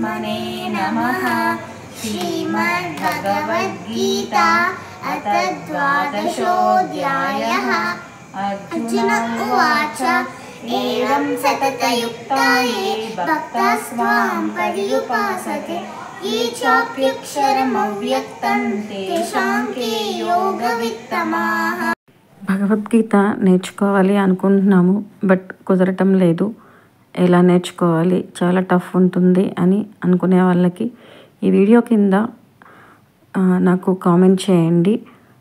परमात्मने नमः। श्रीमद्भगवद्गीता अथ द्वादशोऽध्यायः। अर्जुन उवाच एवं सततयुक्ता ये भक्तास्त्वां पर्युपासते ये चाप्यक्षरमव्यक्तं तेषां के योगवित्तमाः। భగవద్గీత నేర్చుకోవాలి అనుకుంటున్నాము, బట్ కుదరటం లేదు. ఎలా నేర్చుకోవాలి, చాలా టఫ్ ఉంటుంది అని అనుకునే వాళ్ళకి ఈ వీడియో కింద నాకు కామెంట్ చేయండి,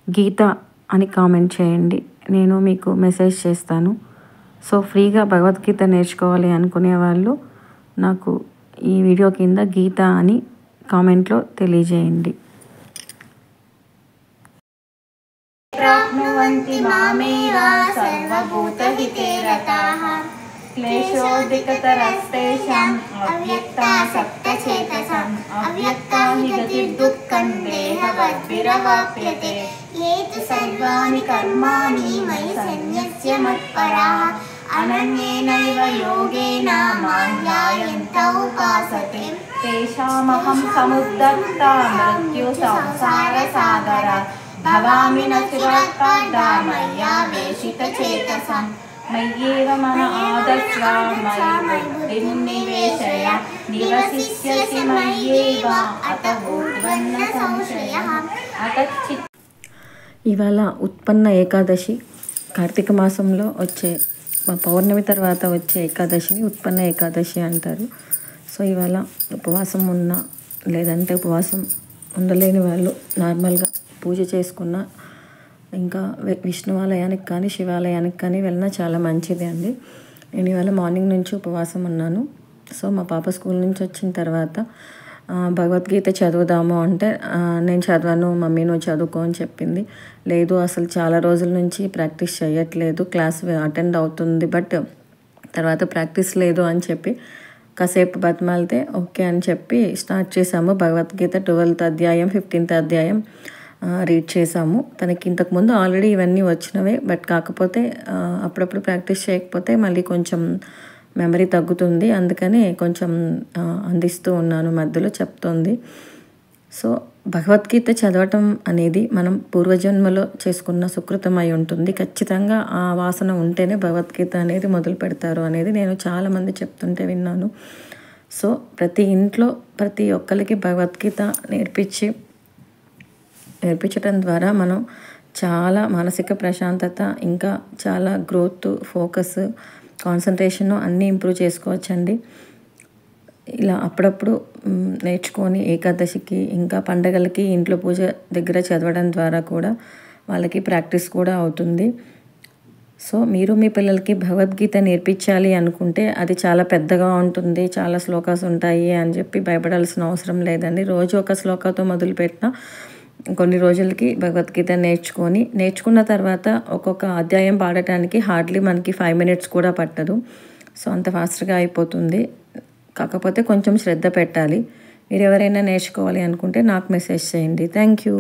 గీత అని కామెంట్ చేయండి, నేను మీకు మెసేజ్ చేస్తాను. సో ఫ్రీగా భగవద్గీత నేర్చుకోవాలి అనుకునే వాళ్ళు నాకు ఈ వీడియో కింద గీత అని కామెంట్లో తెలియజేయండి. प्राप्नुवन्ति मामेव सर्वभूतहिते रताः क्लेशोऽधिकतरस्तेषाम् अव्यक्तासक्तचेतसाम् अव्यक्ता हि गतिर्दुःखं देहवद्भिरवाप्यते ये तु सर्वाणि कर्माणि मयि सन्न्यस्य मत्पराः अनन्येनैव योगेन मां ध्यायन्त उपासते तेषामहं समुद्धर्ता मृत्युसंसारसागरात् भवामि न चिरात्पादा मय्या वेशितचेतसां मय्येव मन आदत्स्व मयि बुद्धिं निवेशय निवसिष्यसि मय्येव अत ऊर्ध्वन्न संशयः। ఇవాళ ఉత్పన్న ఏకాదశి, కార్తీక మాసంలో వచ్చే పౌర్ణమి తర్వాత వచ్చే ఏకాదశిని ఉత్పన్న ఏకాదశి అంటారు. సో ఇవాళ ఉపవాసం ఉన్న లేదంటే ఉపవాసం ఉండలేని వాళ్ళు నార్మల్గా పూజ చేసుకున్న, ఇంకా విష్ణువాలయానికి కానీ శివాలయానికి కానీ వెళ్ళినా చాలా మంచిది అండి. నేను ఇవాళ మార్నింగ్ నుంచి ఉపవాసం ఉన్నాను. సో మా పాప స్కూల్ నుంచి వచ్చిన తర్వాత భగవద్గీత చదువుదాము అంటే నేను చదవను మమ్మీ, నువ్వు చదువుకో అని చెప్పింది. లేదు, అసలు చాలా రోజుల నుంచి ప్రాక్టీస్ చేయట్లేదు, క్లాస్ అటెండ్ అవుతుంది బట్ తర్వాత ప్రాక్టీస్ లేదు అని చెప్పి కాసేపు బతిమాలితే ఓకే అని చెప్పి స్టార్ట్ చేసాము. భగవద్గీత 12th అధ్యాయం 15th అధ్యాయం రీడ్ చేసాము. తనకి ఇంతకుముందు ఆల్రెడీ ఇవన్నీ వచ్చినవే, బట్ కాకపోతే అప్పుడప్పుడు ప్రాక్టీస్ చేయకపోతే మళ్ళీ కొంచెం మెమరీ తగ్గుతుంది, అందుకని కొంచెం అందిస్తూ ఉన్నాను, మధ్యలో చెప్తోంది. సో భగవద్గీత చదవటం అనేది మనం పూర్వజన్మలో చేసుకున్న సుకృతం అయి ఉంటుంది. ఖచ్చితంగా ఆ వాసన ఉంటేనే భగవద్గీత అనేది మొదలు పెడతారు అనేది నేను చాలామంది చెప్తుంటే విన్నాను. సో ప్రతి ఇంట్లో ప్రతి ఒక్కరికి భగవద్గీత నేర్పించడం ద్వారా మనం చాలా మానసిక ప్రశాంతత, ఇంకా చాలా గ్రోత్, ఫోకస్, కాన్సన్ట్రేషన్ అన్నీ ఇంప్రూవ్ చేసుకోవచ్చండి. ఇలా అప్పుడప్పుడు నేర్చుకొని ఏకాదశికి ఇంకా పండగలకి ఇంట్లో పూజ దగ్గర చదవడం ద్వారా కూడా వాళ్ళకి ప్రాక్టీస్ కూడా అవుతుంది. సో మీరు మీ పిల్లలకి భగవద్గీత నేర్పించాలి అనుకుంటే అది చాలా పెద్దగా ఉంటుంది, చాలా శ్లోకాస్ ఉంటాయి అని చెప్పి భయపడాల్సిన అవసరం లేదండి. రోజు ఒక శ్లోకంతో మొదలుపెట్టిన కొన్ని రోజులకి భగవద్గీత నేర్చుకున్న తర్వాత ఒక్కొక్క అధ్యాయం పాడటానికి హార్డ్లీ మనకి 5 minutes కూడా పట్టదు. సో అంత ఫాస్ట్గా అయిపోతుంది. కాకపోతే కొంచెం శ్రద్ధ పెట్టాలి. మీరు ఎవరైనా నేర్చుకోవాలి అనుకుంటే నాకు మెసేజ్ చేయండి. Thank you.